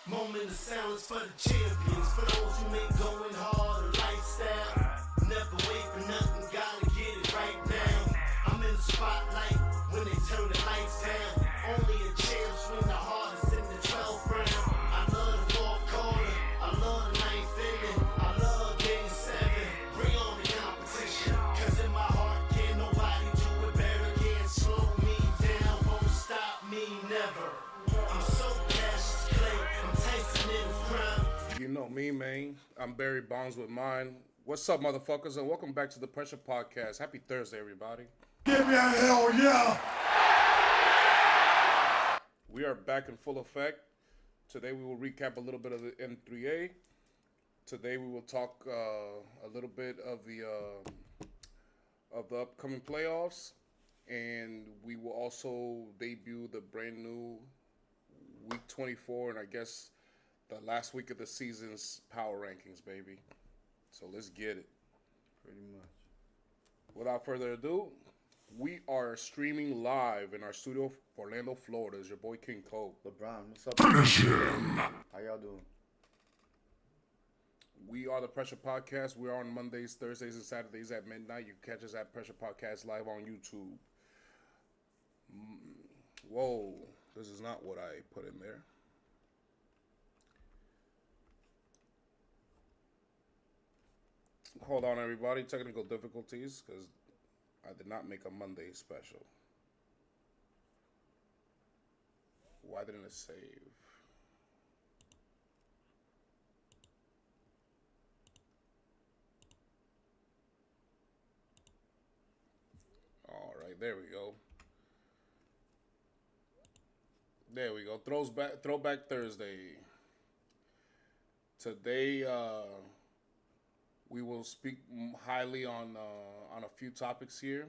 Moment of silence for the champions, for those who make going hard a lifestyle. Never wait for nothing, gotta get it right now. I'm in the spotlight when they turn the lights down. Only a champ swing the hardest in the 12th round. I love the fourth quarter, I love the ninth inning, I love game 7. Bring on the competition, cause in my heart can't nobody do it better. Can't slow me down, won't stop me never. I'm so Cassius Clay, I'm Tyson in his prime. You know me, man. I'm Barry Bonds with mine. What's up, motherfuckers, and welcome back to the Pressure Podcast. Happy Thursday, everybody. Give me a hell yeah! We are back in full effect. Today we will recap a little bit of the N3A. Today we will talk a little bit of the upcoming playoffs, and we will also debut the brand new Week 24, and I guess the last week of the season's power rankings, baby. So let's get it. Pretty much. Without further ado, we are streaming live in our studio, Orlando, Florida. It's your boy King Cole. LeBron, what's up? Finish him! How y'all doing? We are the Pressure Podcast. We are on Mondays, Thursdays, and Saturdays at midnight. You can catch us at Pressure Podcast live on YouTube. Whoa, this is not what I put in there. Hold on, everybody. Technical difficulties, because I did not make a Monday special. Why didn't it save? All right, there we go. There we go. Throwback Thursday. Today, we will speak highly on a few topics here.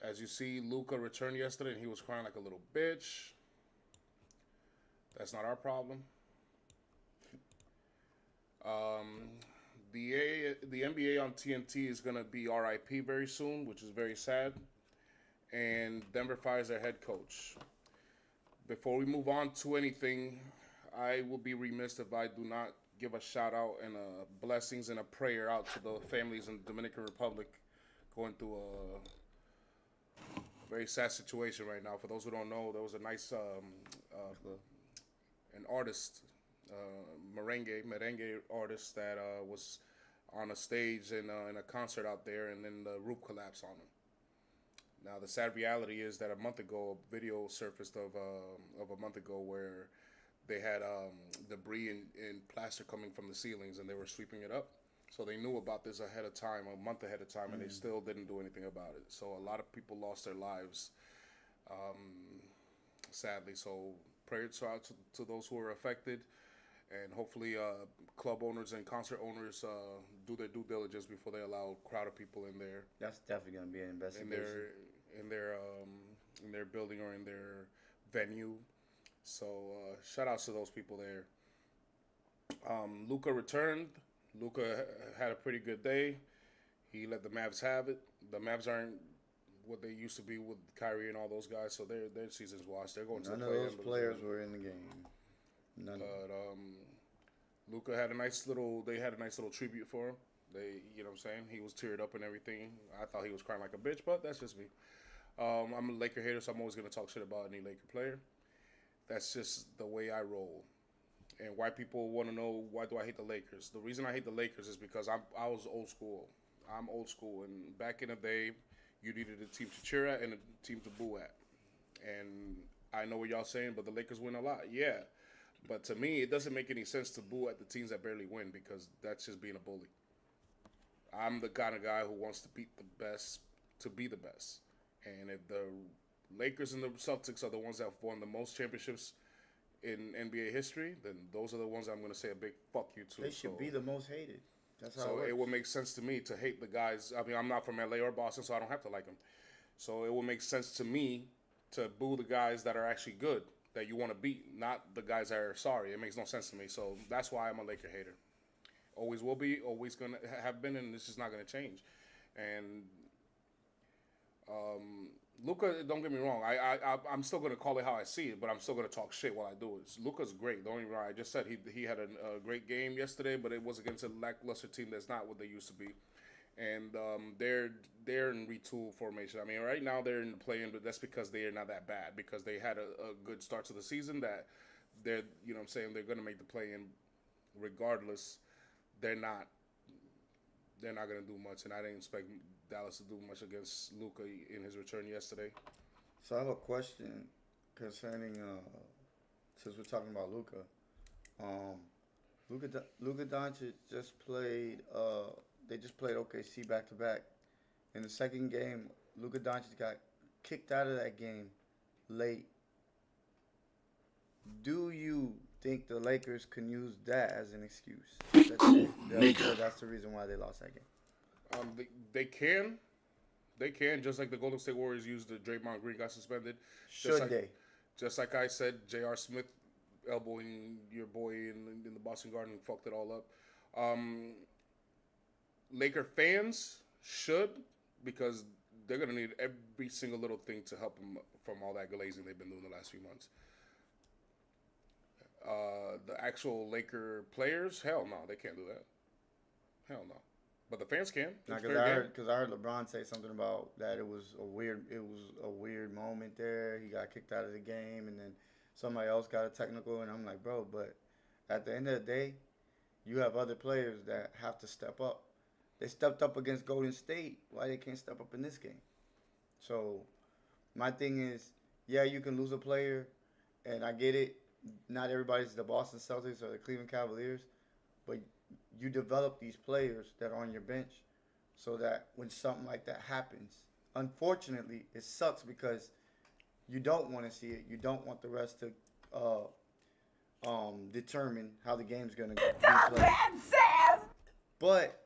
As you see, Luka returned yesterday, and he was crying like a little bitch. That's not our problem. The NBA on TNT is going to be RIP very soon, which is very sad. And Denver fires their head coach. Before we move on to anything, I will be remiss if I do not give a shout out and blessings and a prayer out to the families in the Dominican Republic going through a very sad situation right now. For those who don't know, there was a nice an artist, merengue artist that was on a stage in a concert out there, and then the roof collapsed on him. Now the sad reality is that a video surfaced of a month ago where they had debris and plaster coming from the ceilings, and they were sweeping it up. So they knew about this ahead of time, a month ahead of time, and they still didn't do anything about it. So a lot of people lost their lives, sadly. So prayers out to those who are affected, and hopefully club owners and concert owners do their due diligence before they allow a crowd of people in there. That's definitely going to be an investigation. In their building or in their venue. So shout outs to those people there. Luka returned. Luka had a pretty good day. He let the Mavs have it. The Mavs aren't what they used to be with Kyrie and all those guys, so their season's washed. They're going to None the of play-in. those players were in the game. None. But Luka had a nice little tribute for him. You know what I'm saying? He was teared up and everything. I thought he was crying like a bitch, but that's just me. I'm a Laker hater, so I'm always going to talk shit about any Laker player. That's just the way I roll. And why people want to know why do I hate the Lakers. The reason I hate the Lakers is because I was old school. I'm old school. And back in the day, you needed a team to cheer at and a team to boo at. And I know what y'all saying, but the Lakers win a lot. Yeah. But to me, it doesn't make any sense to boo at the teams that barely win because that's just being a bully. I'm the kind of guy who wants to beat the best to be the best. And if the Lakers and the Celtics are the ones that have won the most championships in NBA history, then those are the ones I'm going to say a big fuck you to. They should be the most hated. That's how so it works. it would make sense to me to hate the guys. I mean, I'm not from LA or Boston, so I don't have to like them. So it will make sense to me to boo the guys that are actually good, that you want to beat, not the guys that are sorry. It makes no sense to me. So that's why I'm a Laker hater. Always will be, always going to have been, and it's just not going to change. And Luka, don't get me wrong. I'm still gonna call it how I see it, but I'm still gonna talk shit while I do it. Luka's great. Don't get me wrong. I just said he had a great game yesterday, but it was against a lackluster team that's not what they used to be, and they're in retool formation. I mean, right now they're in the play-in, but that's because they are not that bad because they had a good start to the season. That they're you know what I'm saying they're gonna make the play-in regardless. They're not. They're not gonna do much, and I didn't expect Dallas to do much against Luka in his return yesterday. So I have a question concerning since we're talking about Luka. Luka Doncic just played. They just played OKC back to back. In the second game, Luka Doncic got kicked out of that game late. Do you think the Lakers can use that as an excuse? That's the reason why they lost that game. They can, just like the Golden State Warriors used the Draymond Green got suspended. Just like I said, J.R. Smith elbowing your boy in the Boston Garden fucked it all up. Laker fans should, because they're going to need every single little thing to help them from all that glazing they've been doing the last few months. The actual Laker players, hell no, they can't do that. Hell no. But the fans can. Because I heard LeBron say something about that it was a weird moment there. He got kicked out of the game, and then somebody else got a technical, and I'm like, bro, but at the end of the day, you have other players that have to step up. They stepped up against Golden State. Why they can't step up in this game? So my thing is, yeah, you can lose a player, and I get it. Not everybody's the Boston Celtics or the Cleveland Cavaliers, but you develop these players that are on your bench so that when something like that happens, unfortunately, it sucks because you don't want to see it. You don't want the rest to determine how the game's going to be played. But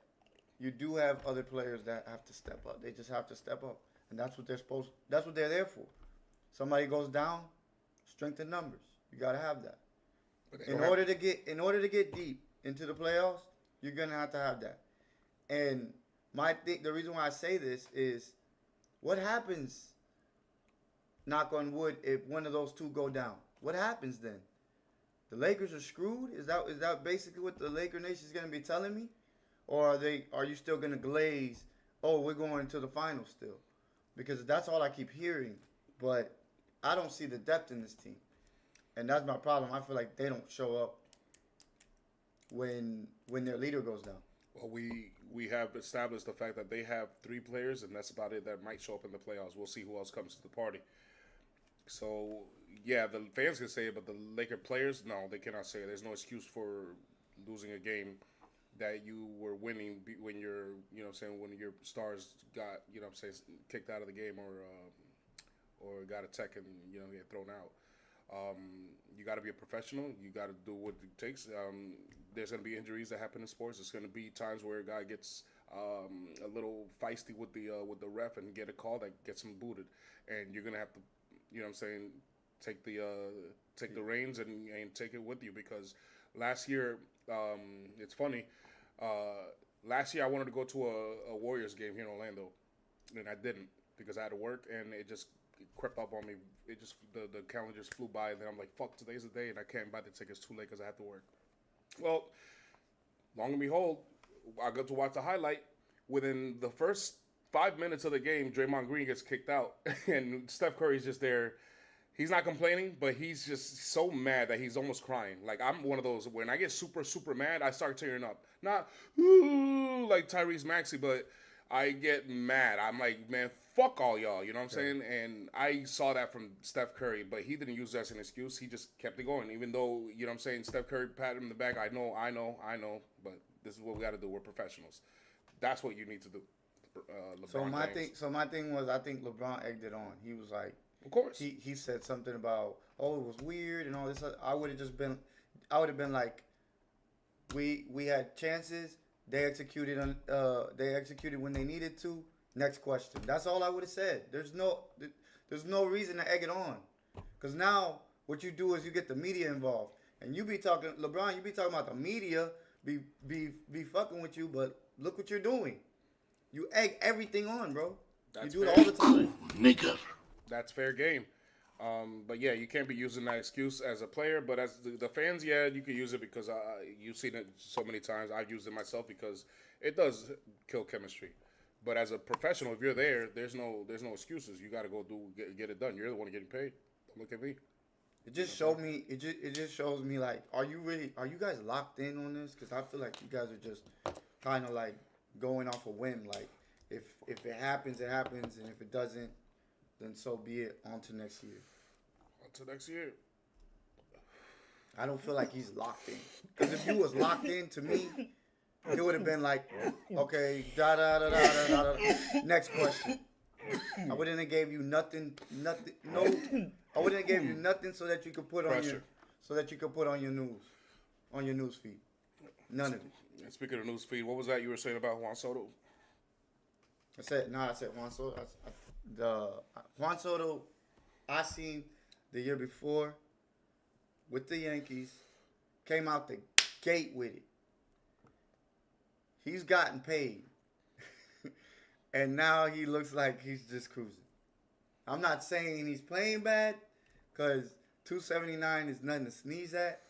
you do have other players that have to step up. They just have to step up, and that's what they're there for. Somebody goes down, strength in numbers. You gotta have that. In order to get deep into the playoffs, you're gonna have to have that. And the reason why I say this is, what happens? Knock on wood. If one of those two go down, what happens then? The Lakers are screwed. Is that basically what the Laker Nation is gonna be telling me, or are you still gonna glaze? Oh, we're going to the finals still, because that's all I keep hearing. But I don't see the depth in this team. And that's my problem. I feel like they don't show up when their leader goes down. Well, we have established the fact that they have 3 players, and that's about it, that might show up in the playoffs. We'll see who else comes to the party. So, yeah, the fans can say it, but the Laker players, no, they cannot say it. There's no excuse for losing a game that you were winning when you're, you know what I'm saying, when your stars got, you know what I'm saying, kicked out of the game or got a tech and, you know, get thrown out. You got to be a professional. You got to do what it takes. There's going to be injuries that happen in sports. There's going to be times where a guy gets a little feisty with the ref and get a call that gets him booted, and you're going to have to, you know what I'm saying, take the reins and take it with you, because last year, it's funny. Last year I wanted to go to a Warriors game here in Orlando, and I didn't because I had to work, and it just crept up on me. It just the calendar just flew by, and then I'm like, fuck, today's the day, and I can't buy the tickets too late because I have to work. Well, long and behold, I got to watch the highlight. Within the first 5 minutes of the game, Draymond Green gets kicked out, and Steph Curry's just there. He's not complaining, but he's just so mad that he's almost crying. Like, I'm one of those, when I get super, super mad, I start tearing up. Not, ooh, like Tyrese Maxey, but I get mad. I'm like, man, fuck all y'all, you know what I'm saying? And I saw that from Steph Curry, but he didn't use that as an excuse. He just kept it going, even though, you know what I'm saying, Steph Curry patted him in the back. I know, but this is what we got to do. We're professionals. That's what you need to do. My thing was, I think LeBron egged it on. He was like, of course. He said something about, oh, it was weird and all this. I would have been like, we had chances. They executed when they needed to. Next question. That's all I would have said. There's no reason to egg it on, because now what you do is you get the media involved, and you be talking, LeBron. You be talking about the media be fucking with you, but look what you're doing. You egg everything on, bro. You do it all the time. Nigger. That's fair game. But yeah, you can't be using that excuse as a player. But as the fans, yeah, you can use it because you've seen it so many times. I've used it myself because it does kill chemistry. But as a professional, if you're there, there's no excuses. You got to go get it done. You're the one getting paid. Don't look at me. It just showed me. It just shows me like, are you guys locked in on this? Because I feel like you guys are just kind of like going off a whim. Like if it happens, it happens, and if it doesn't, then so be it. On to next year. Until next year. I don't feel like he's locked in. Because if he was locked in, to me, it would have been like, okay, da da da da da da. Next question. I wouldn't have gave you nothing. No. I wouldn't have gave you nothing so that you could put on your news feed. None of it. And speaking of news feed, what was that you were saying about Juan Soto? I said Juan Soto. Juan Soto, I seen the year before with the Yankees, came out the gate with it. He's gotten paid. And now he looks like he's just cruising. I'm not saying he's playing bad, because 279 is nothing to sneeze at.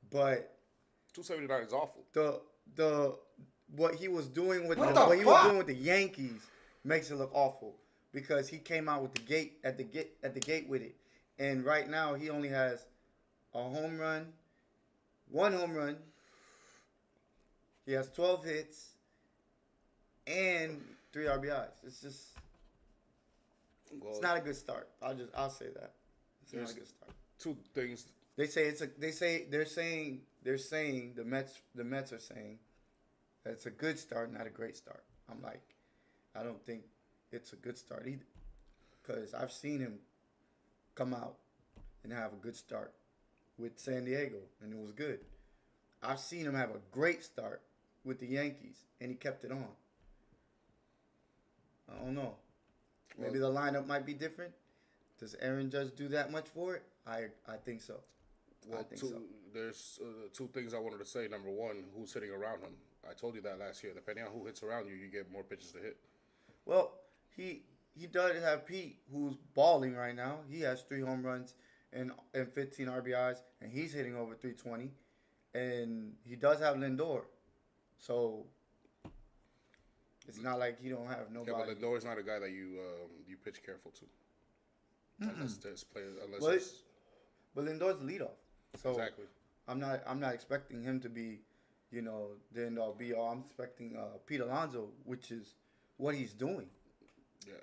But 279 is awful. What he was doing with the Yankees makes it look awful, because he came out with the gate at the gate with it, and right now he only has one home run. He has 12 hits and 3 RBIs. It's just, it's not a good start. I'll say that. It's not a good start. Two things. They're saying the Mets are saying that it's a good start, not a great start. I'm like, I don't think it's a good start either, because I've seen him come out and have a good start with San Diego, and it was good. I've seen him have a great start with the Yankees, and he kept it on. I don't know. Maybe the lineup might be different. Does Aaron Judge do that much for it? I think so. Well, there's two things I wanted to say. Number one, who's hitting around him? I told you that last year. Depending on who hits around you, you get more pitches to hit. Well, he does have Pete, who's balling right now. He has 3 home runs and 15 RBIs, and he's hitting over 320. And he does have Lindor. So it's not like he don't have nobody. Yeah, but Lindor's not a guy that you pitch careful to. Unless there's players. But Lindor's the leadoff. So exactly. I'm not expecting him to be, the end all be all. I'm expecting Pete Alonso, which is what he's doing. Yeah.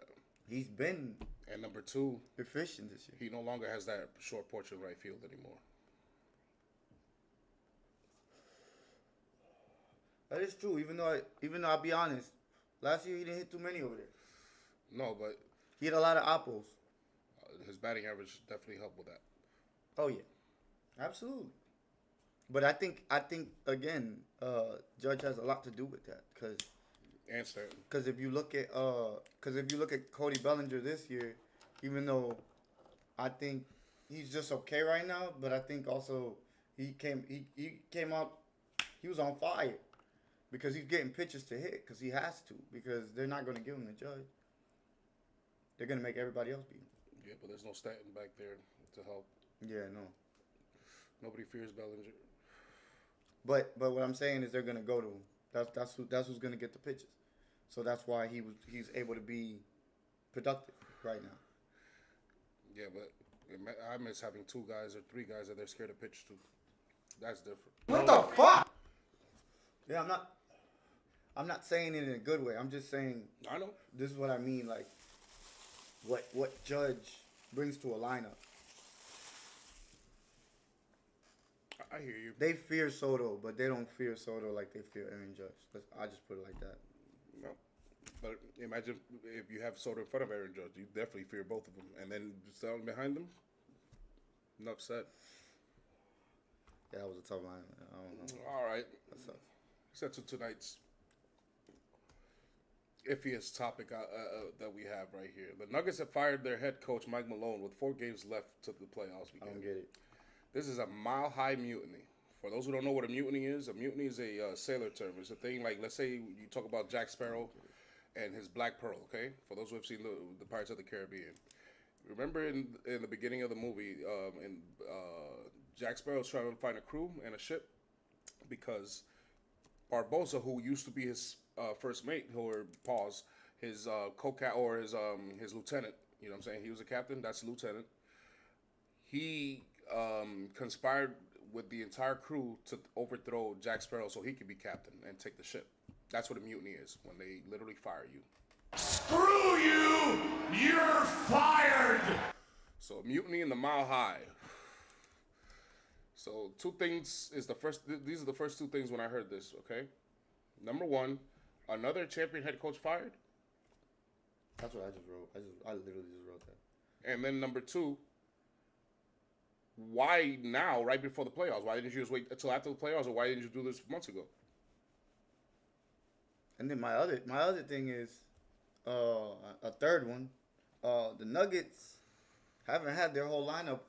He's been and number 2, efficient this year. He no longer has that short porch in right field anymore. That is true. Even though I'll be honest, last year he didn't hit too many over there. No, but he had a lot of apples. His batting average definitely helped with that. Oh yeah, absolutely. But I think again, Judge has a lot to do with that, because if you look at Cody Bellinger this year, even though I think he's just okay right now, but I think also he came out, he was on fire, because he's getting pitches to hit, because he has to, because they're not going to give him the Judge. They're going to make everybody else beat him. Yeah, but there's no Stanton back there to help. Yeah, no. Nobody fears Bellinger. But what I'm saying is they're gonna go to him. That's who's gonna get the pitches. So that's why he's able to be productive right now. Yeah, but I miss having 2 guys or 3 guys that they're scared to pitch to. That's different. What the fuck? Yeah, I'm not saying it in a good way. I'm just saying. I know. This is what I mean. Like what Judge brings to a lineup. I hear you. They fear Soto, but they don't fear Soto like they fear Aaron Judge. I just put it like that. No. But imagine if you have Soto in front of Aaron Judge. You definitely fear both of them. And then stand behind them, enough said. Yeah, that was a tough line. I don't know. All right. That's tough. Set to tonight's iffiest topic that we have right here. The Nuggets have fired their head coach, Mike Malone, with 4 games left to the playoffs. I don't get it. This is a mile-high mutiny. For those who don't know what a mutiny is a sailor term. It's a thing like, let's say you talk about Jack Sparrow and his Black Pearl, okay? For those who have seen the Pirates of the Caribbean. Remember in the beginning of the movie, Jack Sparrow's trying to find a crew and a ship because Barbosa, who used to be his first mate, or pause, his or his lieutenant. You know what I'm saying? He was a captain. That's a lieutenant. He conspired with the entire crew to overthrow Jack Sparrow so he could be captain and take the ship. That's what a mutiny is, when they literally fire you. Screw you! You're fired! So a mutiny in the Mile High. So these are the first two things when I heard this, okay? Number one, another champion head coach fired. That's what I just wrote. I literally just wrote that. And then number two, why now, right before the playoffs? Why didn't you just wait until after the playoffs, or why didn't you do this months ago? And then my other thing is a third one. The Nuggets haven't had their whole lineup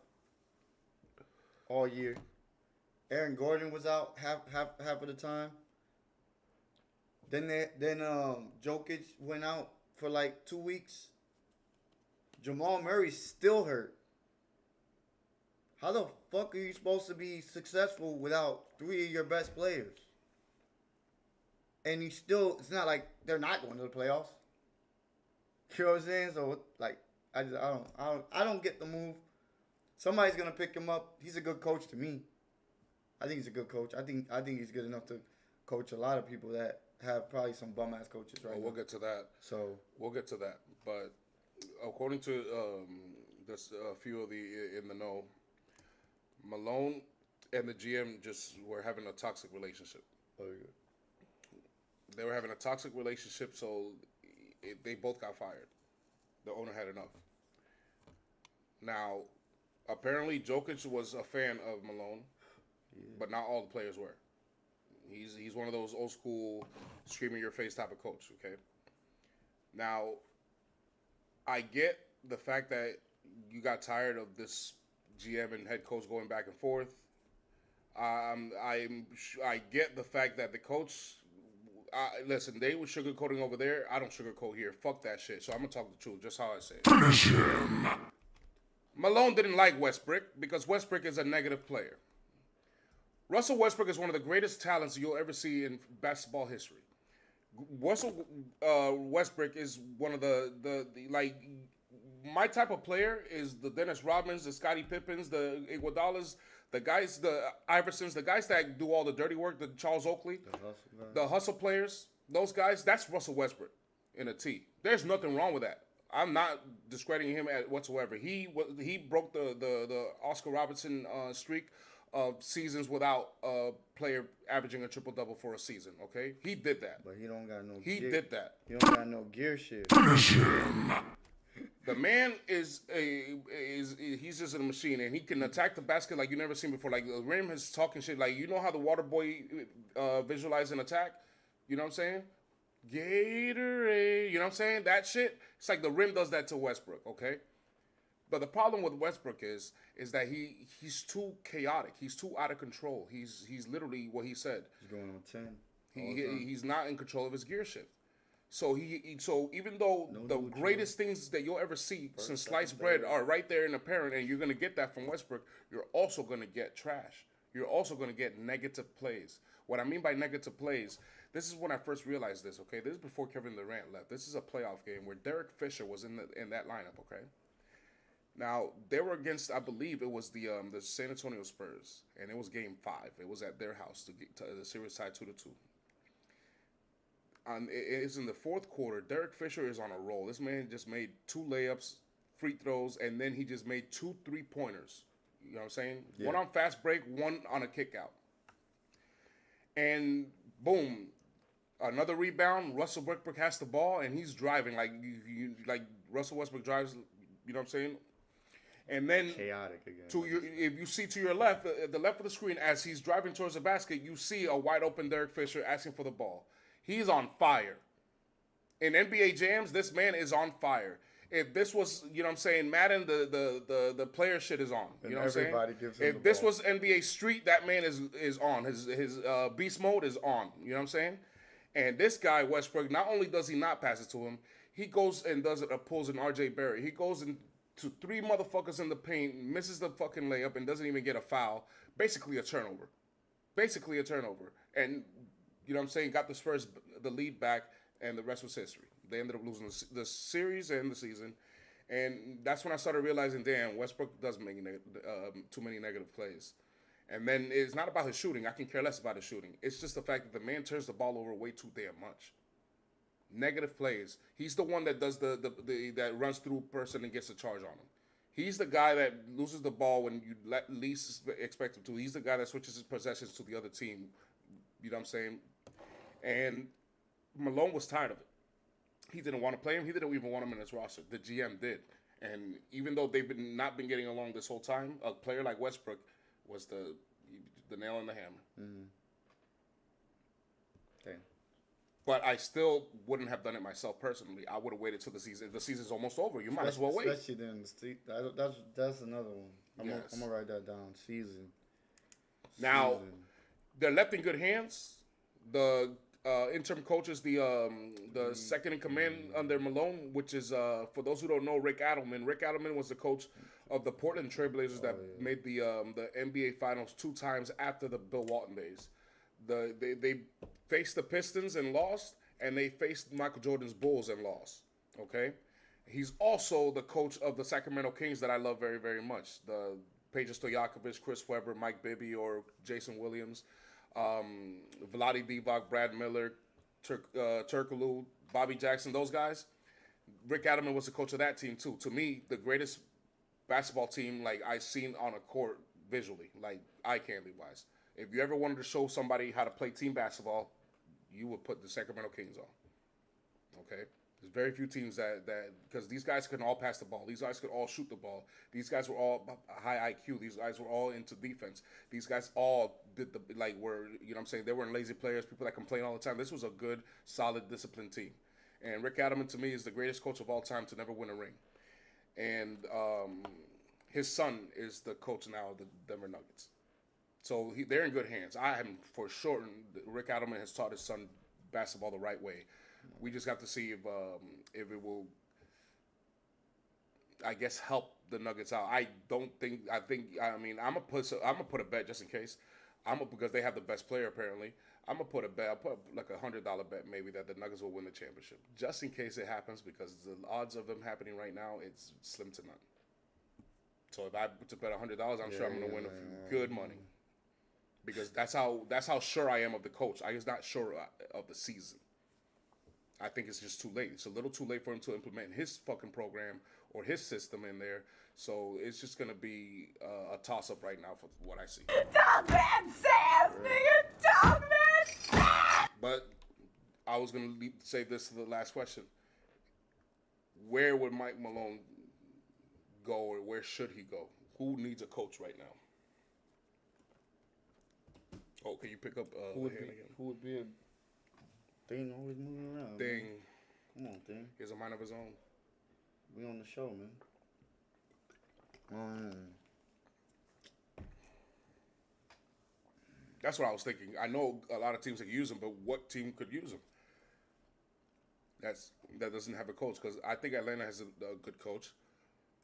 all year. Aaron Gordon was out half of the time. Then Jokic went out for like 2 weeks. Jamal Murray's still hurt. How the fuck are you supposed to be successful without 3 of your best players? And it's not like they're not going to the playoffs. You know what I'm saying? So like, I don't get the move. Somebody's gonna pick him up. He's a good coach to me. I think he's a good coach. I think he's good enough to coach a lot of people that have probably some bum ass coaches right now. We'll get to that. So we'll get to that. But according to there's a few of the in the know, Malone and the GM just were having a toxic relationship. very good. They were having a toxic relationship, so they both got fired. The owner had enough. Now, apparently, Jokic was a fan of Malone, but not all the players were. He's one of those old school, scream in your face type of coach. Okay. Now, I get the fact that you got tired of this GM and head coach going back and forth. I get the fact that the coach. Listen, they were sugarcoating over there. I don't sugarcoat here. Fuck that shit. So I'm going to talk the truth, just how I say it. Finish him! Malone didn't like Westbrook because Westbrook is a negative player. Russell Westbrook is one of the greatest talents you'll ever see in basketball history. Russell Westbrook is one of the like, my type of player is the Dennis Rodmans, the Scottie Pippins, the Iguodalas, the guys, the Iversons, the guys that do all the dirty work, the Charles Oakley, the hustle players, those guys, that's Russell Westbrook in a T. There's nothing wrong with that. I'm not discrediting him whatsoever. He broke the Oscar Robertson streak of seasons without a player averaging a triple-double for a season, okay? He did that. But he don't got no He gear. did that. He don't got no gear shit. Finish him! The man he's just a machine, and he can attack the basket like you never seen before. Like, the rim is talking shit. Like, you know how the water boy visualize an attack? You know what I'm saying? Gatorade. You know what I'm saying? That shit. It's like the rim does that to Westbrook, okay? But the problem with Westbrook is that he's too chaotic. He's too out of control. He's literally what he said. He's going on 10. He's not in control of his gear shift. So so even though the greatest things that you'll ever see since sliced bread are right there and apparent, and you're gonna get that from Westbrook, you're also gonna get trash. You're also gonna get negative plays. What I mean by negative plays, this is when I first realized this. Okay, this is before Kevin Durant left. This is a playoff game where Derek Fisher was in that lineup. Okay. Now they were against, I believe it was the San Antonio Spurs, and it was Game 5. It was at their house to the series tied 2-2. It's in the fourth quarter. Derek Fisher is on a roll. This man just made 2 layups, free throws, and then he just made 2 3-pointers. You know what I'm saying? Yeah. One on fast break, one on a kick out. And boom, another rebound. Russell Westbrook has the ball, and he's driving like Russell Westbrook drives. You know what I'm saying? And then chaotic again. If you see to your left, the left of the screen, as he's driving towards the basket, you see a wide open Derek Fisher asking for the ball. He's on fire. In NBA jams, this man is on fire. If this was, you know what I'm saying, Madden, the player shit is on. You know what I'm saying? Gives him if this was NBA Street, that man is on. His beast mode is on. You know what I'm saying? And this guy, Westbrook, not only does he not pass it to him, he goes and pulls an RJ Barrett. He goes and to 3 motherfuckers in the paint, misses the fucking layup, and doesn't even get a foul. Basically a turnover. And, you know what I'm saying, got the Spurs the lead back, and the rest was history. They ended up losing the series and the season. And that's when I started realizing, damn, Westbrook does make too many negative plays. And then it's not about his shooting. I can care less about his shooting. It's just the fact that the man turns the ball over way too damn much. Negative plays. He's the one that does that runs through person and gets a charge on him. He's the guy that loses the ball when you least expect him to. He's the guy that switches his possessions to the other team. You know what I'm saying? And Malone was tired of it. He didn't want to play him. He didn't even want him in his roster. The GM did. And even though they've not been getting along this whole time, a player like Westbrook was the nail in the hammer. Mm-hmm. Okay. But I still wouldn't have done it myself personally. I would have waited till the season. The season's almost over. You might as well wait. Especially then, that's another one. I'm gonna write that down. Season. Now, they're left in good hands. The interim coach is the second in command under Malone, which is for those who don't know, Rick Adelman. Rick Adelman was the coach of the Portland Trailblazers that made the NBA Finals 2 times after the Bill Walton days. They faced the Pistons and lost, and they faced Michael Jordan's Bulls and lost. Okay, he's also the coach of the Sacramento Kings that I love very, very much. The Peja Stojakovic, Chris Webber, Mike Bibby, or Jason Williams, Vlade Divac, Brad Miller, Turkoglu, Bobby Jackson, those guys. Rick Adelman was the coach of that team too. To me, the greatest basketball team like I've seen on a court visually, like eye candy wise. If you ever wanted to show somebody how to play team basketball, you would put the Sacramento Kings on. Okay? There's very few teams that because these guys can all pass the ball. These guys could all shoot the ball. These guys were all high IQ. These guys were all into defense. These guys all did were, you know what I'm saying, they weren't lazy players, people that complain all the time. This was a good, solid, disciplined team. And Rick Adelman, to me, is the greatest coach of all time to never win a ring. And his son is the coach now of the Denver Nuggets. So they're in good hands. I am for sure. Rick Adelman has taught his son basketball the right way. We just got to see if it will, I guess, help the Nuggets out. I mean, I'm gonna put a bet just in case. Because they have the best player apparently. I'm gonna put a bet. I'll put like $100 bet maybe that the Nuggets will win the championship, just in case it happens. Because the odds of them happening right now, it's slim to none. So if I put to bet $100, I'm sure I'm gonna win good money. Because that's how sure I am of the coach. I was not sure of the season. I think it's just too late. It's a little too late for him to implement his fucking program or his system in there. So it's just going to be a toss-up right now for what I see. Talk that sass, nigga. Talk that sass. But I was going to say this to the last question. Where would Mike Malone go, or where should he go? Who needs a coach right now? Oh, can you pick up who would be a Thing always moving around? Thing. Man. Come on, Thing. He has a mind of his own. We on the show, man. That's what I was thinking. I know a lot of teams that use him, but what team could use him? That doesn't have a coach, because I think Atlanta has a good coach.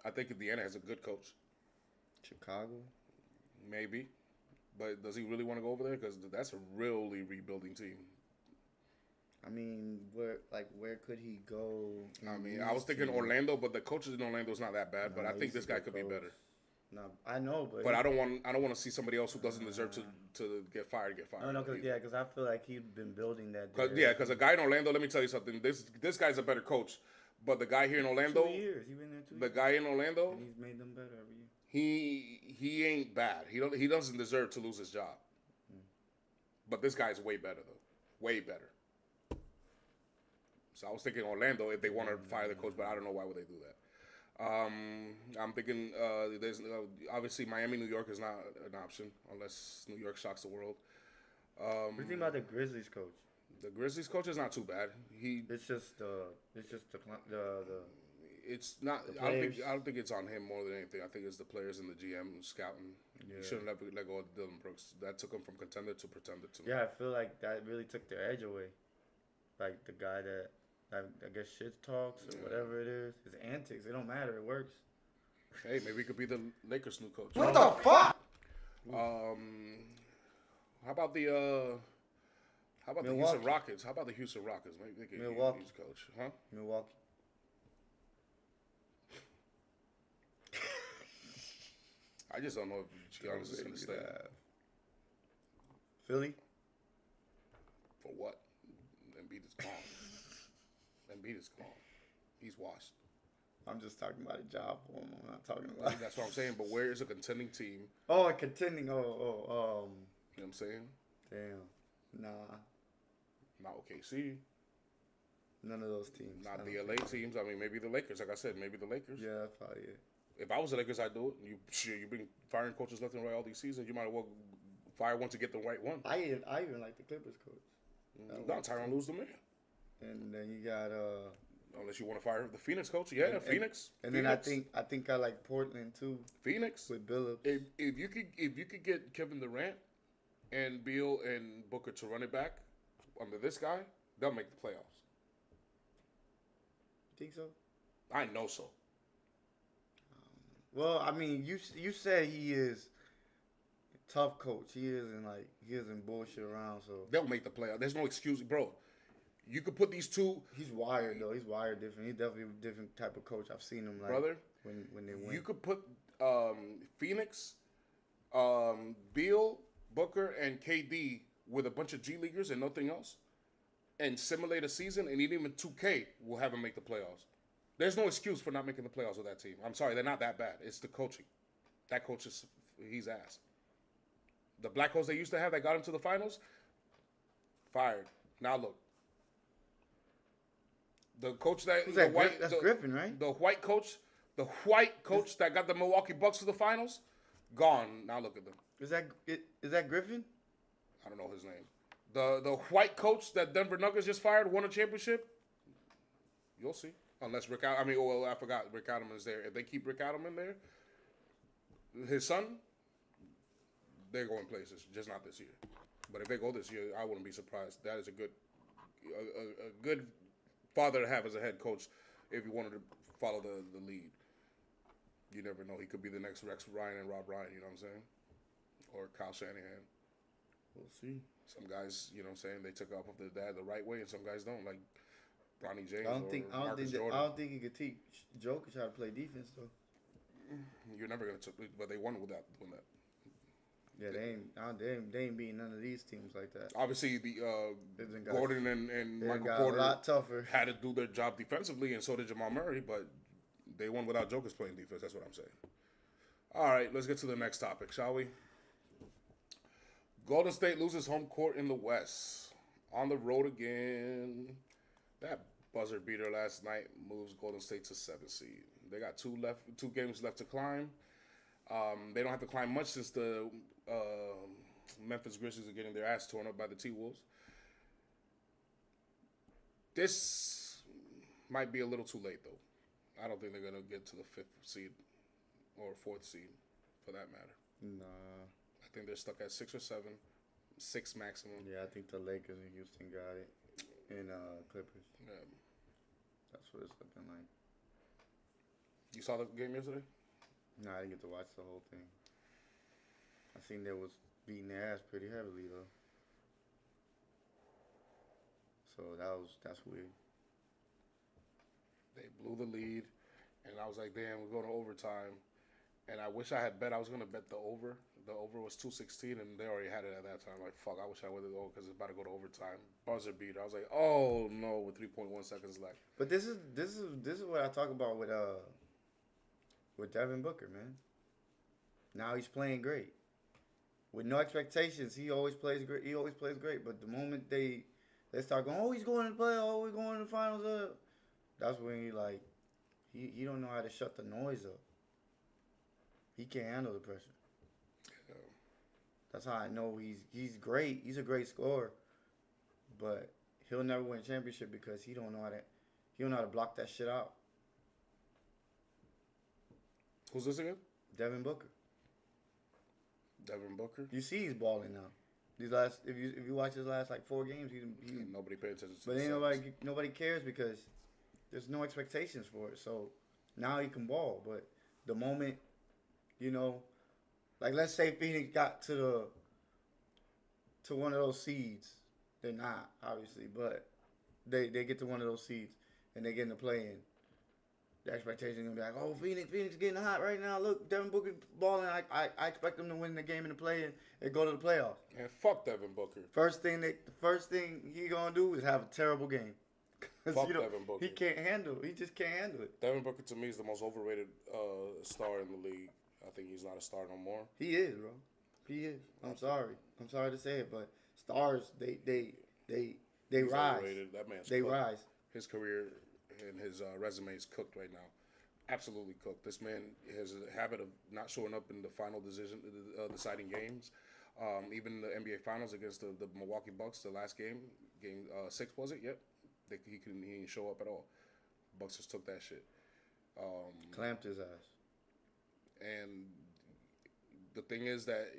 I think Indiana has a good coach. Chicago? Maybe. But does he really want to go over there? Because that's a really rebuilding team. I mean, where could he go? I mean, I was thinking Orlando, but the coaches in Orlando is not that bad. But I think this guy could be better. No, I know, but I don't want to see somebody else who doesn't deserve to get fired. No, because I feel like he's been building that. Because a guy in Orlando, let me tell you something. This guy's a better coach, but the guy here in Orlando, 2 years, he been there 2 years. The guy in Orlando, and he's made them better every year. He ain't bad. He doesn't deserve to lose his job. But this guy's way better though, way better. So I was thinking Orlando if they want to fire the coach, but I don't know why would they do that. I'm thinking there's obviously Miami, New York is not an option unless New York shocks the world. What do you think about the Grizzlies coach? The Grizzlies coach is not too bad. It's not. I don't think it's on him more than anything. I think it's the players and the GM scouting. Yeah. He shouldn't have let go of Dylan Brooks. That took him from contender to pretender to me. Yeah, I feel like that really took their edge away. Like the guy that I guess shit talks or whatever it is, his antics. It don't matter. It works. Hey, maybe he could be the Lakers' new coach. What the fuck? How about the Houston Milwaukee. Rockets? How about the Houston Rockets? Maybe they could Milwaukee. use coach, huh? Milwaukee. I just don't know if Giannis is going to stay. Philly. For what? Embiid is gone. Embiid is gone. He's washed. I'm just talking about a job for him. I'm not talking about. That's what I'm saying. But where is a contending team? Oh, a contending. You know what I'm saying? Damn. Nah. Not OKC. None of those teams. Not the LA teams. I mean, maybe the Lakers. Like I said, maybe the Lakers. Yeah, that's probably it. If I was the Lakers, I'd do it. You been firing coaches left and right all these seasons. You might as well fire one to get the right one. I even like the Clippers coach. No, Tyronn Lue's the man. And then you got Unless you want to fire the Phoenix coach, yeah, Phoenix. And Phoenix. then I think I like Portland too Phoenix. with Billups. If you could get Kevin Durant and Beal and Booker to run it back under this guy, they'll make the playoffs. Think so? I know so. Well, I mean, you said he is a tough coach. He isn't bullshit around. So They'll make the playoffs. There's no excuse, bro. You could put these two, he's wired though. He's wired different. He's definitely a different type of coach. I've seen him like brother. when they win. You could put Phoenix, Beal, Booker, and KD with a bunch of G Leaguers and nothing else, and simulate a season, and even 2K will have them make the playoffs. There's no excuse for not making the playoffs with that team. I'm sorry, they're not that bad. It's the coaching. That coach he's ass. The black coach they used to have that got him to the finals, fired. Now look. The coach that Who's the that? white That's the, Griffin, right? The white coach that got the Milwaukee Bucks to the finals, gone. Now look at them. Is that Griffin? I don't know his name. The white coach that Denver Nuggets just fired won a championship. You'll see. Unless Rick, I forgot Rick Adelman is there. If they keep Rick Adelman there, his son, they're going places. Just not this year. But if they go this year, I wouldn't be surprised. That is a good father to have as a head coach if you wanted to follow the lead. You never know. He could be the next Rex Ryan and Rob Ryan, you know what I'm saying? Or Kyle Shanahan. We'll see. Some guys, you know what I'm saying, they took off of their dad the right way, and some guys don't, like Bronny James I don't think he could teach Jokic how to play defense though. You're never going to, but they won without doing that. Yeah, they ain't beating none of these teams like that. Obviously, Gordon and Michael got Porter a lot tougher. had to do their job defensively, and so did Jamal Murray, but they won without Jokic playing defense. That's what I'm saying. All right, let's get to the next topic, shall we? Golden State loses home court in the West. On the road again. That buzzer beater last night moves Golden State to 7th seed. They got two games left to climb. They don't have to climb much since the Memphis Grizzlies are getting their ass torn up by the T-Wolves. This might be a little too late, though. I don't think they're going to get to the 5th seed or 4th seed, for that matter. Nah. I think they're stuck at 6 or 7, 6 maximum. Yeah, I think the Lakers and Houston got it. And Clippers. Yeah. That's what it's looking like. You saw the game yesterday? No, I didn't get to watch the whole thing. I seen they was beating their ass pretty heavily though. So that's weird. They blew the lead, and I was like, damn, we're going to overtime. And I wish I had bet. I was going to bet the over. The over was 216, and they already had it at that time. Like, fuck, I wish I would have gone because it's about to go to overtime. Buzzer beater. I was like, oh, no, with 3.1 seconds left. But this is what I talk about with Devin Booker, man. Now he's playing great. With no expectations, he always plays great. But the moment they start going, oh, he's going to play, oh, we're going to the finals, that's when he don't know how to shut the noise up. He can't handle the pressure. Yeah. That's how I know he's great. He's a great scorer, but he'll never win a championship because he don't know how to block that shit out. Who's this again? Devin Booker. Devin Booker. You see he's balling now. If you watch his last 4 games, he Nobody paid attention to but the ain't seconds. nobody cares because there's no expectations for it. So now he can ball, but The moment, you know, like let's say Phoenix got to one of those seeds. They're not, obviously, but they get to one of those seeds and they get in the play in. The expectation is gonna be like, oh, Phoenix getting hot right now. Look, Devin Booker balling. I expect them to win the game in the play in and go to the playoffs. Man, fuck Devin Booker. The first thing he gonna do is have a terrible game. Fuck Devin Booker. He can't handle it. He just can't handle it. Devin Booker to me is the most overrated star in the league. I think he's not a star no more. He is, bro. He is. I'm sorry to say it, but stars they He's rise. overrated. That man's They cooked. rise. His career and his resume is cooked right now. Absolutely cooked. This man has a habit of not showing up in the final deciding games. Even the NBA Finals against the Milwaukee Bucks, the last game 6 was it? Yep. He didn't show up at all. Bucks just took that shit. Clamped his ass. And the thing is that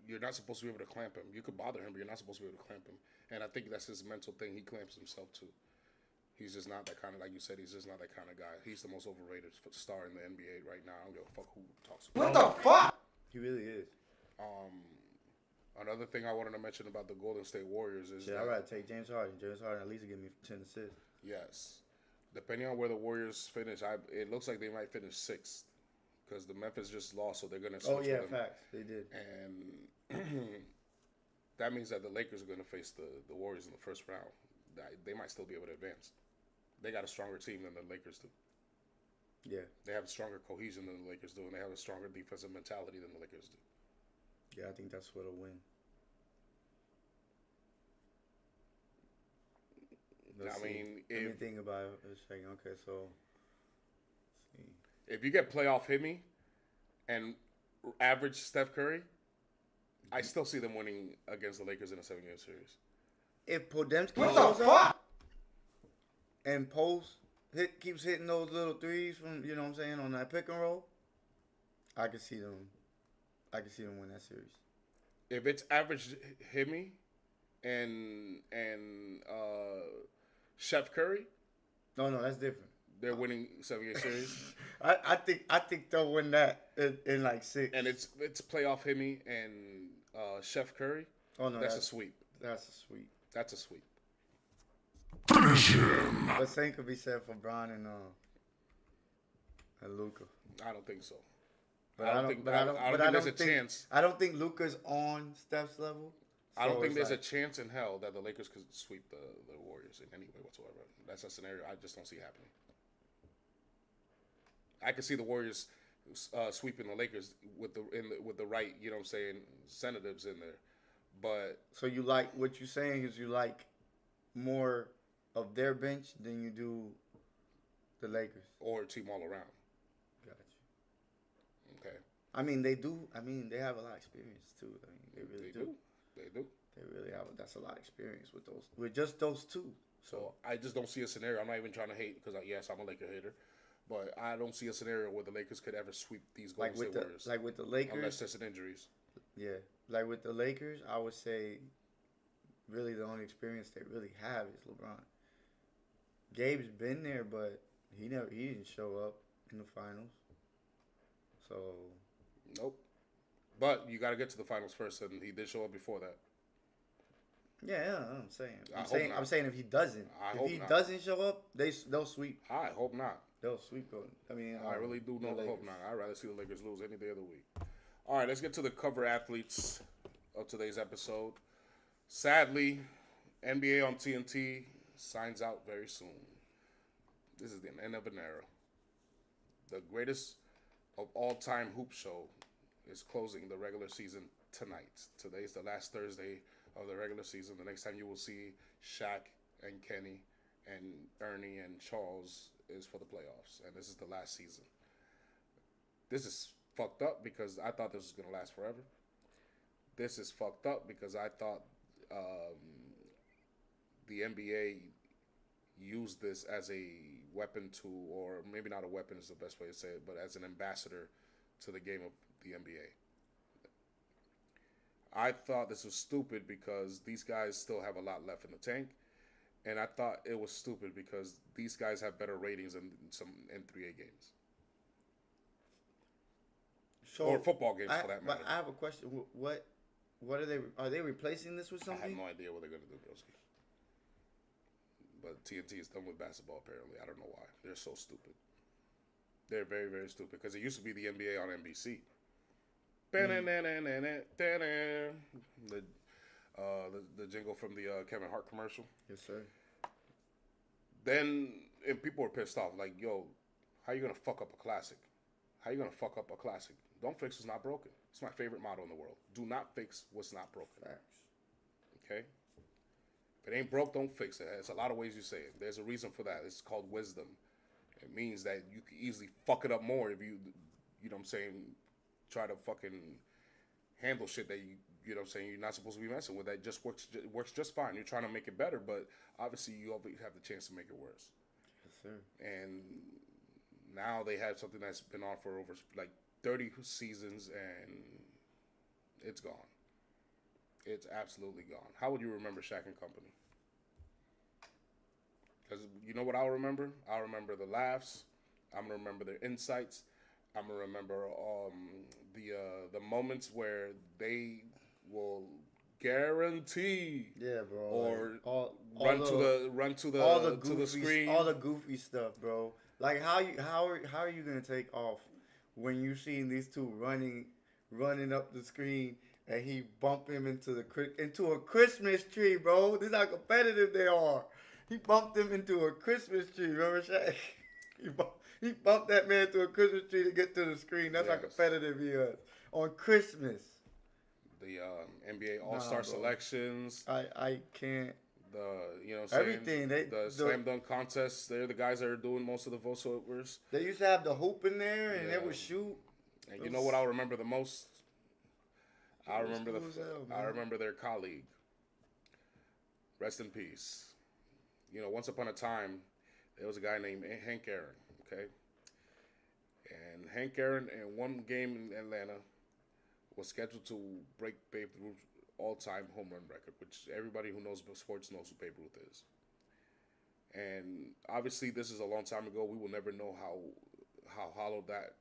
you're not supposed to be able to clamp him. You could bother him, but you're not supposed to be able to clamp him. And I think that's his mental thing. He clamps himself too. He's just not that kind of, like you said, he's just not that kind of guy. He's the most overrated star in the NBA right now. I don't give a fuck who talks about What the fuck? He really is. Another thing I wanted to mention about the Golden State Warriors is Shit, I'd rather take James Harden. James Harden at least give me 10 assists. yes, depending on where the Warriors finish, it looks like they might finish 6th because the Memphis just lost, so they're gonna switch. Oh yeah, with them. facts. They did. And that means that the Lakers are going to face the Warriors in the first round. They might still be able to advance. They got a stronger team than the Lakers do. Yeah. They have a stronger cohesion than the Lakers do, and they have a stronger defensive mentality than the Lakers do. Yeah, I think that's what'll win. Let's see. Let me think about it a second. Okay, so let's see. If you get playoff Himmy and average Steph Curry, I still see them winning against the Lakers in a 7-game series. If Podemski shows up and keeps hitting those little threes from, you know what I'm saying, on that pick and roll, I can see them win that series. If it's average Himmy and Chef Curry, No, that's different. they're winning 7-game series. I think they'll win that in like 6. And it's playoff Himmy and Chef Curry. Oh no, that's a sweep. That's a sweep. That's a sweep. But same could be said for Bron and Luka. I don't think so. But I don't think there's a chance. I don't think Luka's on Steph's level. I don't so think it's there's like, a chance in hell that the Lakers could sweep the Warriors in any way whatsoever. That's a scenario I just don't see happening. I could see the Warriors sweeping the Lakers with the right, you know what I'm saying, sedatives in there. But so you like what you're saying is you like more of their bench than you do the Lakers. Or a team all around. Got you. Okay. I mean, they do. I mean, they have a lot of experience too. I mean, they really do. They do. They really have. That's a lot of experience with just those two. So I just don't see a scenario. I'm not even trying to hate because yes, I'm a Laker hater, but I don't see a scenario where the Lakers could ever sweep these Golden State Warriors. Like with the Lakers, unless there's an injuries. Yeah, like with the Lakers, I would say, really the only experience they really have is LeBron. Gabe's been there, but he didn't show up in the finals. So. Nope. But you got to get to the finals first, and he did show up before that. Yeah, I'm saying. I'm saying if he doesn't, doesn't show up, they'll sweep. I hope not. They'll sweep. I mean, I really do hope not. I'd rather see the Lakers lose any day of the week. All right, let's get to the cover athletes of today's episode. Sadly, NBA on TNT signs out very soon. This is the end of an era. The greatest of all-time hoop show is closing the regular season tonight. Today is the last Thursday of the regular season. The next time you will see Shaq and Kenny and Ernie and Charles is for the playoffs. And this is the last season. This is fucked up because I thought this was going to last forever. This is fucked up because I thought the NBA used this as a weapon to, or maybe not a weapon is the best way to say it, but as an ambassador to the game of the NBA. I thought this was stupid because these guys still have a lot left in the tank. And I thought it was stupid because these guys have better ratings than some N3A games. So or football games for that matter. But I have a question. What are they replacing this with I have something? no idea what they're gonna do, broski. But TNT is done with basketball. Apparently, I don't know why. They're so stupid. They're very, very stupid because it used to be the NBA on NBC. The jingle from the Kevin Hart commercial. Yes, sir. Then and people were pissed off. Like, yo, how you gonna fuck up a classic? How you gonna fuck up a classic? Don't fix what's not broken. It's my favorite motto in the world. Do not fix what's not broken. Facts. Okay? If it ain't broke, don't fix it. There's a lot of ways you say it. There's a reason for that. It's called wisdom. It means that you can easily fuck it up more if you know what I'm saying, try to fucking handle shit that you know what I'm saying, you're not supposed to be messing with. That just works just fine. You're trying to make it better, but obviously you always have the chance to make it worse. Yes, sir. And now they have something that's been on for over like 30 seasons, and it's gone. It's absolutely gone. How would you remember Shaq and Company? Because you know what I'll remember? I'll remember the laughs. I'm gonna remember their insights. I'm gonna remember the moments where they will guarantee Yeah, bro. or like, run to the screen. all the goofy stuff, bro. Like how are you gonna take off when you seen these two running up the screen and he bumped him into a Christmas tree, bro? This is how competitive they are. He bumped him into a Christmas tree. Remember, Shaq? He bumped that man to a Christmas tree to get to the screen. That's how competitive he is on Christmas. The NBA All-Star selections. I can't. You know what I'm saying? Everything. The slam dunk contests. They're the guys that are doing most of the voiceovers. They used to have the hoop in there, and they would shoot. And you know what I'll remember the most? I remember their colleague. Rest in peace. You know, once upon a time, there was a guy named Hank Aaron. Okay, and Hank Aaron in one game in Atlanta was scheduled to break Babe Ruth's all-time home run record, which everybody who knows sports knows who Babe Ruth is. And obviously, this is a long time ago. We will never know how hollow that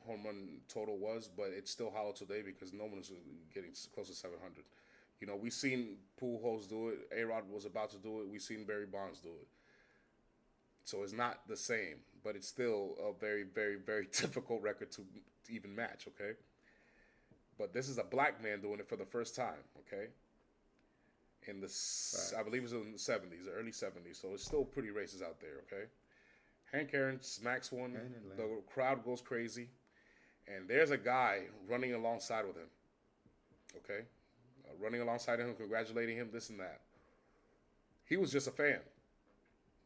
home run total was, but it's still hollow today because no one is getting close to 700. You know, we've seen Pujols do it. A-Rod was about to do it. We've seen Barry Bonds do it. So it's not the same, but it's still a very, very, very difficult record to even match, okay? But this is a black man doing it for the first time, okay? I believe it was in the 70s, the early 70s, so it's still pretty racist out there, okay? Hank Aaron smacks one, the crowd goes crazy, and there's a guy running alongside with him, okay? Running alongside him, congratulating him, this and that. He was just a fan.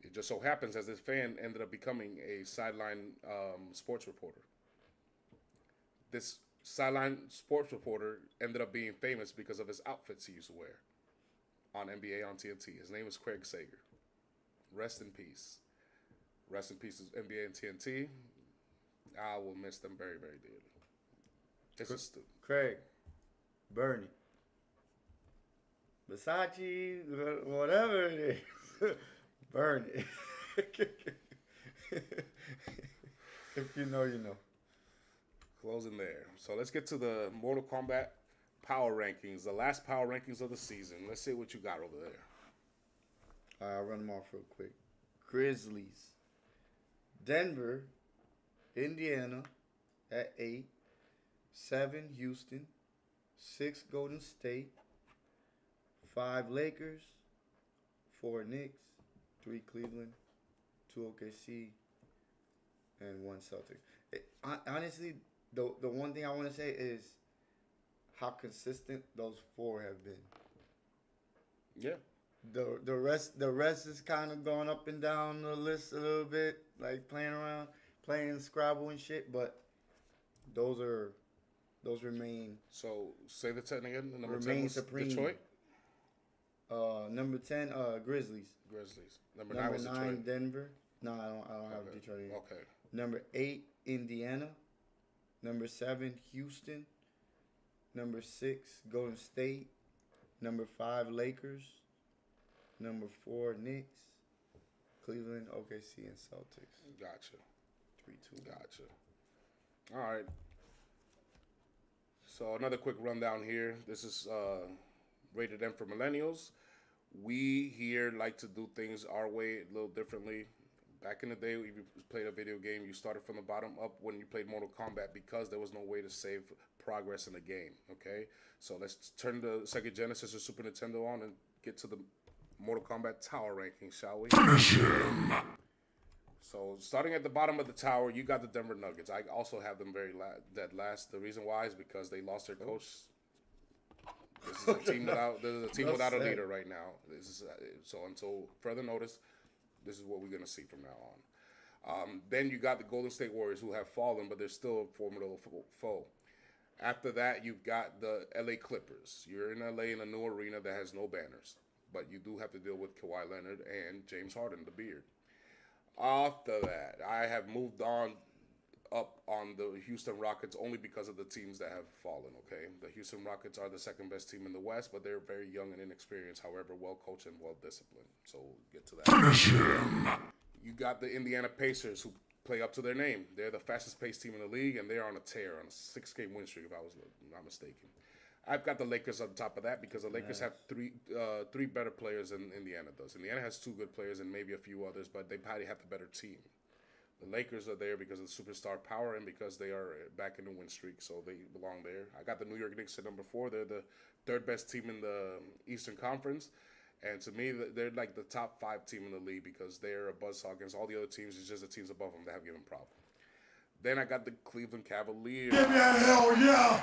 It just so happens as this fan ended up becoming a sideline sports reporter. This sideline sports reporter ended up being famous because of his outfits he used to wear on NBA on TNT. His name is Craig Sager. Rest in peace. Rest in peace, NBA and TNT. I will miss them very, very dearly. This is stupid. Craig, Bernie, Versace, whatever it is, burn it. If you know, you know. Closing there. So let's get to the Mortal Kombat power rankings, the last power rankings of the season. Let's see what you got over there. I'll run them off real quick. Grizzlies. Denver, Indiana at 8. 7, Houston. 6, Golden State. 5, Lakers. 4, Knicks. 3, Cleveland. 2, OKC. And 1, Celtics. Honestly, the one thing I want to say is how consistent those 4 have been. Yeah. The rest is kind of going up and down the list a little bit, like playing Scrabble and shit. But those remain. So say the 10 again. The number 10 remain was supreme. Detroit. Number 10, Grizzlies. Grizzlies. Number 9 was Detroit. Denver. No, I don't have Detroit either. Okay. Number 8, Indiana. Number 7, Houston. Number 6, Golden State. Number 5, Lakers. Number 4, Knicks. Cleveland, OKC, and Celtics. Gotcha. 3-2. Gotcha. All right. So another quick rundown here. This is rated M for millennials. We here like to do things our way a little differently. Back in the day, if you played a video game, you started from the bottom up when you played Mortal Kombat because there was no way to save progress in the game, okay? So let's turn the Sega Genesis or Super Nintendo on and get to the Mortal Kombat Tower ranking, shall we? Finish him! So starting at the bottom of the tower, you got the Denver Nuggets. I also have them dead last. The reason why is because they lost their coach. This is a team without a leader right now. This is so until further notice, this is what we're gonna see from now on. Then you got the Golden State Warriors who have fallen, but they're still a formidable foe. After that, you've got the LA Clippers. You're in LA in a new arena that has no banners, but you do have to deal with Kawhi Leonard and James Harden, the beard. After that, I have moved on up on the Houston Rockets only because of the teams that have fallen, okay? The Houston Rockets are the second best team in the West, but they're very young and inexperienced, however, well-coached and well-disciplined. So we'll get to that. You got the Indiana Pacers who play up to their name. They're the fastest-paced team in the league, and they're on a tear, on a 6-game win streak, if I was not mistaken. I've got the Lakers on top of that because the Lakers have three better players than Indiana does. Indiana has 2 good players and maybe a few others, but they probably have the better team. The Lakers are there because of the superstar power and because they are back in the win streak, so they belong there. I got the New York Knicks at number 4. They're the 3rd best team in the Eastern Conference, and to me, they're like the top 5 team in the league because they're a buzzsaw against all the other teams. It's just the teams above them that have given problem. Then I got the Cleveland Cavaliers. Give me a hell yeah!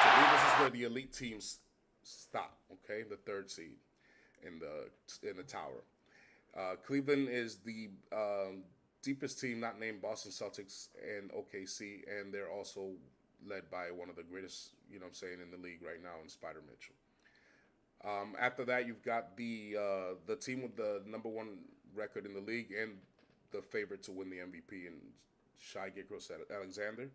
To me, this is where the elite teams stop. Okay, the 3rd seed in the tower. Cleveland is the deepest team, not named Boston Celtics and OKC, and they're also led by one of the greatest, in the league right now in Spider Mitchell. After that, you've got the team with the number 1 record in the league and the favorite to win the MVP in Shai Gilgeous-Alexander.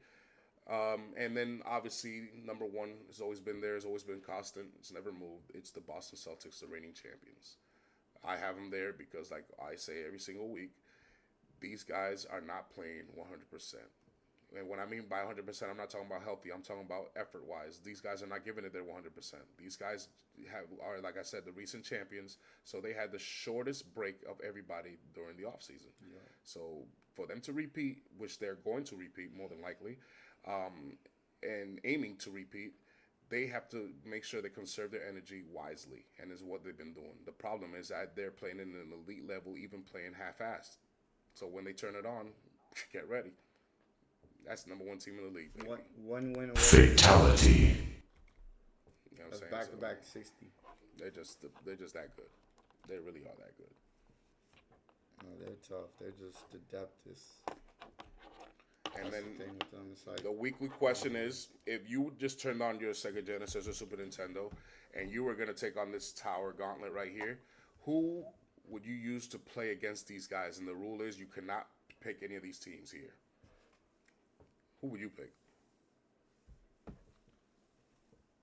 And then, obviously, number 1 has always been there, has always been constant. It's never moved. It's the Boston Celtics, the reigning champions. I have them there because, like I say every single week, these guys are not playing 100%. And what I mean by 100%, I'm not talking about healthy. I'm talking about effort-wise. These guys are not giving it their 100%. These guys are, like I said, the recent champions, so they had the shortest break of everybody during the offseason. Yeah. So for them to repeat, which they're going to repeat more than likely, and aiming to repeat, they have to make sure they conserve their energy wisely, and is what they've been doing. The problem is that they're playing in an elite level, even playing half-assed. So when they turn it on, get ready. That's the number 1 team in the league. Baby. One win away. Fatality. You know what I'm saying? Back-to-back 60. They're just that good. They really are that good. No, they're tough. They're just, the depth is... And then the weekly question is, if you just turned on your Sega Genesis or Super Nintendo and you were going to take on this tower gauntlet right here, who would you use to play against these guys? And the rule is you cannot pick any of these teams here. Who would you pick?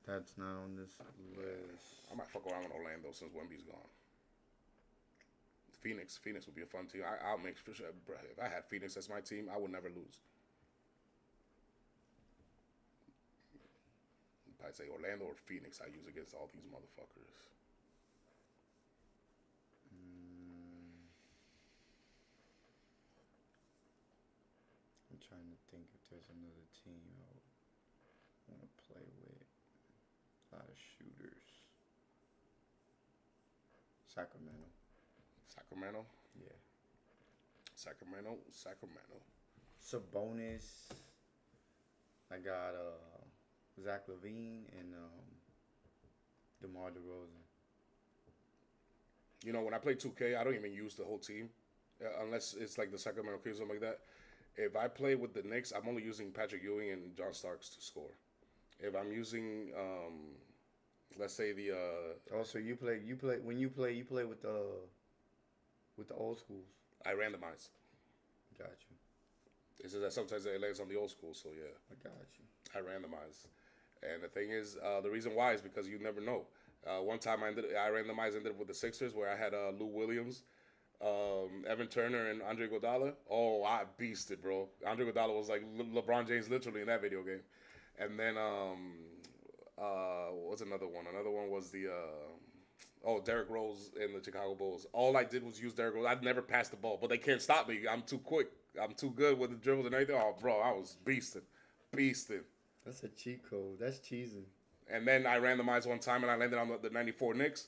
That's not on this list. I might fuck around with Orlando since Wemby's gone. Phoenix would be a fun team. I'll make sure. If I had Phoenix as my team, I would never lose. I'd say Orlando or Phoenix I use against all these motherfuckers. I'm trying to think if there's another team I want to play with. A lot of shooters. Sacramento. Yeah. Sacramento. Sabonis. I got Zach LaVine and DeMar DeRozan. When I play 2K, I don't even use the whole team, unless it's like the Sacramento Kings or something like that. If I play with the Knicks, I'm only using Patrick Ewing and John Starks to score. If I'm using, let's say the. So you play with the old schools. I randomize. Got you. It's just that sometimes it lands on the old school, so yeah. I got you. I randomize. And the thing is, the reason why is because you never know. One time I randomized, ended up with the Sixers where I had Lou Williams, Evan Turner, and Andre Iguodala. Oh, I beasted, bro. Andre Iguodala was like LeBron James literally in that video game. And then what's another one? Another one was the Derrick Rose in the Chicago Bulls. All I did was use Derrick Rose. I'd never passed the ball, but they can't stop me. I'm too quick. I'm too good with the dribbles and everything. Oh, bro, I was beasting. That's a cheat code. That's cheesing. And then I randomized one time and I landed on the 94 Knicks.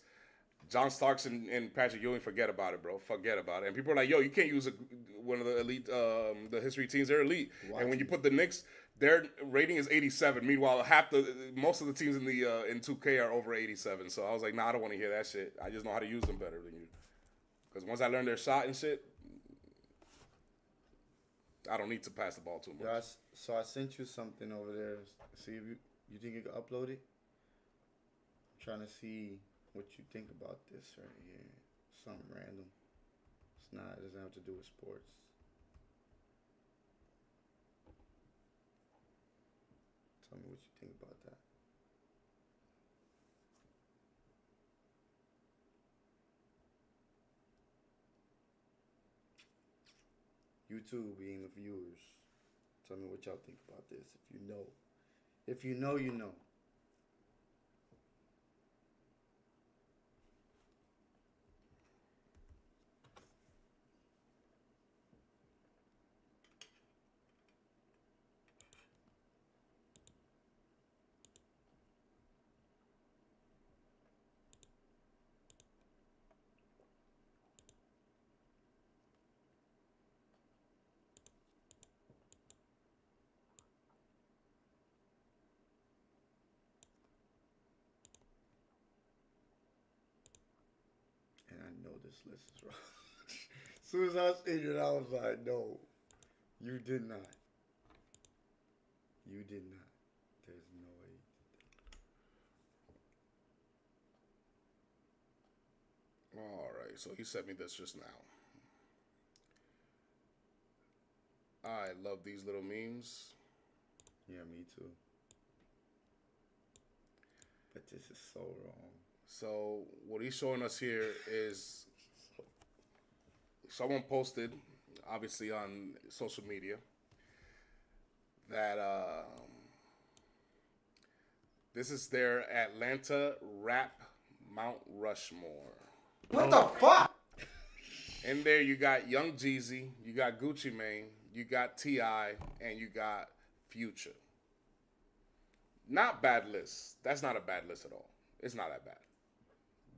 John Starks and Patrick Ewing, forget about it, bro. Forget about it. And people are like, yo, you can't use one of the elite, the history teams. They're elite. Why and when you can't put the Knicks, their rating is 87. Meanwhile, most of the teams in 2K are over 87. So I was like, nah, I don't want to hear that shit. I just know how to use them better than you. Because once I learned their shot and shit, I don't need to pass the ball too much. Yeah, so I sent you something over there. See if you think you can upload it? I'm trying to see what you think about this right here. Something random. It's not. It doesn't have to do with sports. Tell me what you think about that. YouTube being the viewers. Tell me what y'all think about this. If you know. If you know, you know. And I know this list is wrong. As soon as I seen it, I was like, no, you did not. You did not. There's no way. All right, so he sent me this just now. I love these little memes. Yeah, me too. But this is so wrong. So what he's showing us here is someone posted, obviously on social media, that this is their Atlanta rap Mount Rushmore. What the fuck? In there you got Young Jeezy, you got Gucci Mane, you got T.I., and you got Future. Not bad lists. That's not a bad list at all. It's not that bad.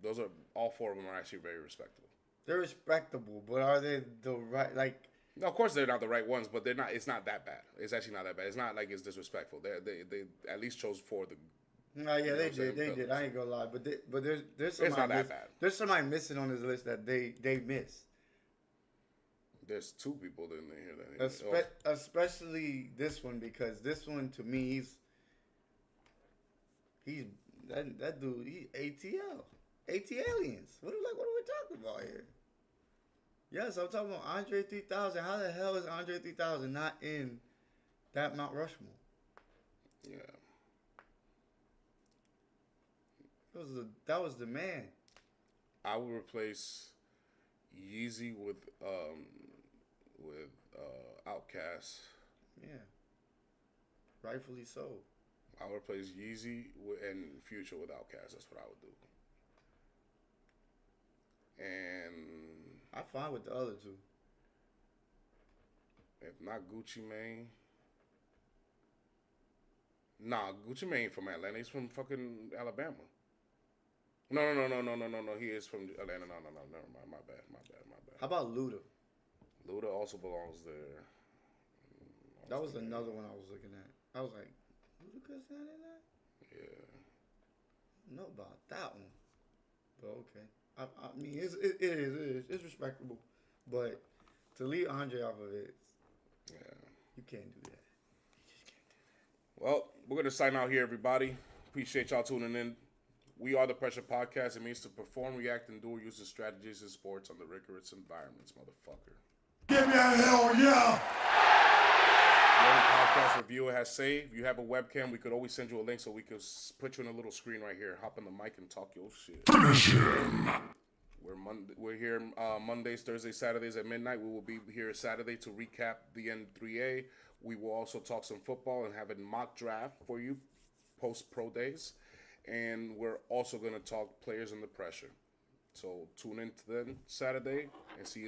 Those are, all four of them are actually very respectable. They're respectable, but are they the right, like... No, of course they're not the right ones, but they're not. It's not that bad. It's actually not that bad. It's not like it's disrespectful. They at least chose for the... No, yeah, they did. I ain't gonna lie, but there's somebody it's not that bad. There's somebody missing on this list that they missed. There's two people in here that... Especially this one, because this one, to me, he's that dude, he's ATL. ATLians. What are we talking about here? Yes, I'm talking about Andre 3000. How the hell is Andre 3000 not in that Mount Rushmore? Yeah. That was the man. I would replace Yeezy with Outkast. Yeah. Rightfully so. I would replace Yeezy and Future with Outkast. That's what I would do. And I'm fine with the other two. if not Gucci Mane. Nah, Gucci Mane from Atlanta. He's from fucking Alabama. No. He is from Atlanta. No. Never mind. My bad. How about Luda? Luda also belongs there. That was another one I was looking at. I was like, Ludacris not in that? Yeah. I don't know about that one. But okay. I mean, it is. It's respectable. But to leave Andre off of it, Yeah. you can't do that. You just can't do that. Well, we're going to sign out here, everybody. Appreciate y'all tuning in. We are the Pressure Podcast. It means to perform, react, and do using strategies in sports under rigorous environments, motherfucker. Give me a hell yeah! Whatever podcast reviewer has saved. If you have a webcam, we could always send you a link so we could put you on a little screen right here. Hop on the mic and talk your shit. Finish him! We're here Mondays, Thursdays, Saturdays at midnight. We will be here Saturday to recap the N3A. We will also talk some football and have a mock draft for you post pro days. And we're also going to talk players under pressure. So tune in to then Saturday and see you.